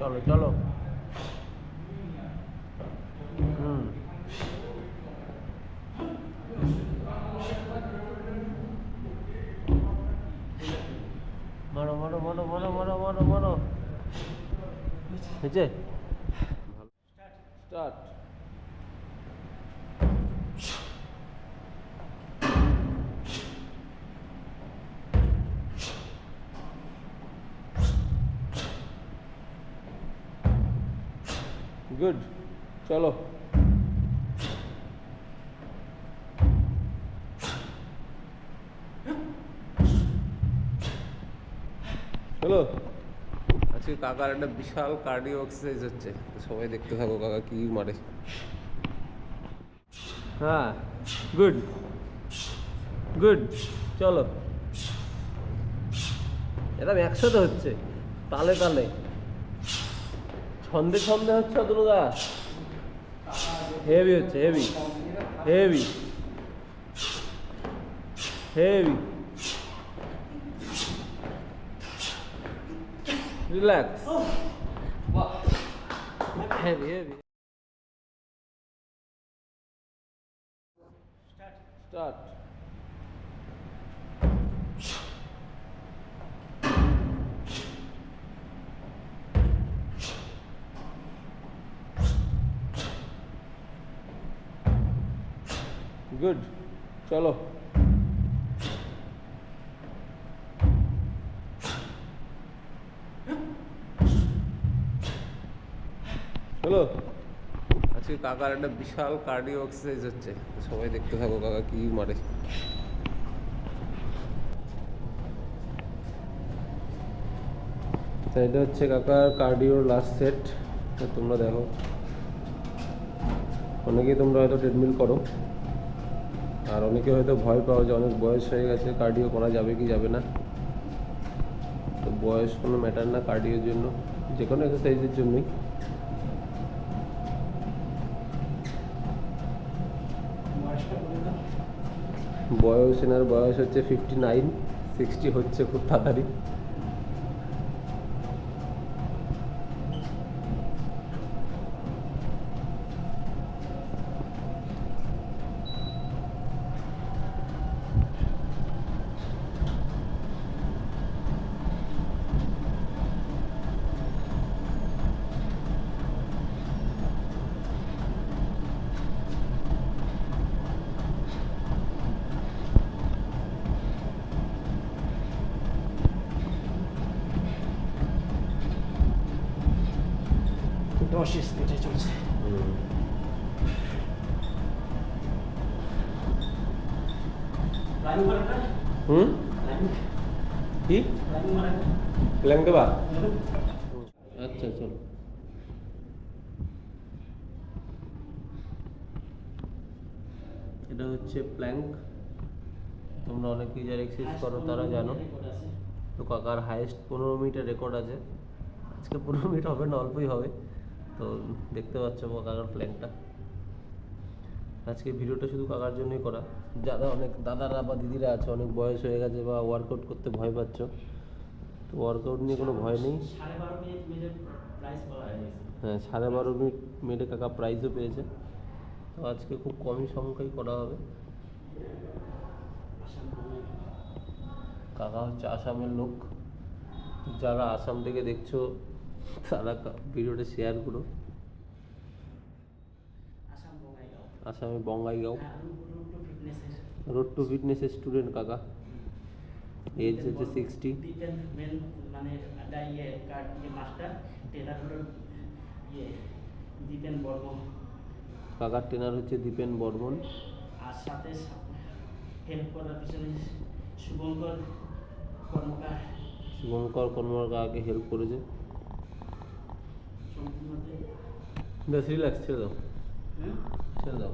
চলো চলো। মারো মারো মারো মারো মারো মারো মারো। হয়েছে? স্টার্ট। গুড, চলো। চলো। আজকে কাকার একটা বিশাল কার্ডিও এক্সারসাইজ হচ্ছে, সবাই দেখতে থাকো কাকা কি মারে। হ্যাঁ, গুড গুড, চলো। এরকম একসাথে হচ্ছে, তালে তালে, ছন্দে ছন্দে হচ্ছে। অতনুদা হেভি হচ্ছে, heavy heavy heavy. Relax, heavy heavy. Start. Good, চলো। চলো। আজকে কাকার একটা বিশাল কার্ডিও এক্সারসাইজ হচ্ছে, সবাই দেখতে থাকো কাকা কি মারে। এটা হচ্ছে কাকার কার্ডিওর লাস্ট সেট, তোমরা দেখো। অনেকেই তোমরা হয়তো ট্রেডমিল করো, আর অনেকে হয়তো ভয় পাও যে অনেক বয়স হয়ে গেছে, কার্ডিও করা যাবে কি যাবে না। তো বয়স কোনো ম্যাটার না কার্ডিওর জন্য, যে কোনো এক্সারসাইজের জন্যই। বয়স এনার বয়স হচ্ছে 59, 60 হচ্ছে খুব তাড়াতাড়ি। স্পিডে চলছে। কি প্ল্যাং দেবা? আচ্ছা চলো। এটা হচ্ছে প্ল্যাঙ্ক। তোমরা অনেকেই যারা এক্সারসাইজ করো তারা জানো। তো কাকার হাইয়েস্ট 15 মিনিটের রেকর্ড আছে। আজকে 15 মিনিট হবে না, অল্পই হবে। তো দেখতে পাচ্ছ কাকার প্ল্যাঙ্কটা। আজকে ভিডিওটা শুধু কাকার জন্যই করা। যারা অনেক দাদারা বা দিদিরা আছে, অনেক বয়স হয়ে গেছে বা ওয়ার্কআউট করতে ভয় পাচ্ছ, তো ওয়ার্কআউট নিয়ে কোনো ভয় নেই। হ্যাঁ, 12.5 মিনিট মেরে কাকা প্রাইজও পেয়েছে। তো আজকে খুব কমই সংখ্যাই করা হবে। কাকা হচ্ছে আসামের লোক। যারা আসাম থেকে দেখছো তারা ভিডিওটা শেয়ার করো। আসামে বঙ্গাইগাঁও, রোড টু ফিটনেসের স্টুডেন্ট কাকা। এজ হচ্ছে 60। কাকার ট্রেনার হচ্ছে দীপেন বর্মন। আর সাথে হেল্প করার পিছনে শুভঙ্কর কর্মকার কাকাকে হেল্প করেছে। ব্যাস রিল্যাক্স, ছেড়ে দাও, ছেড়ে দাও।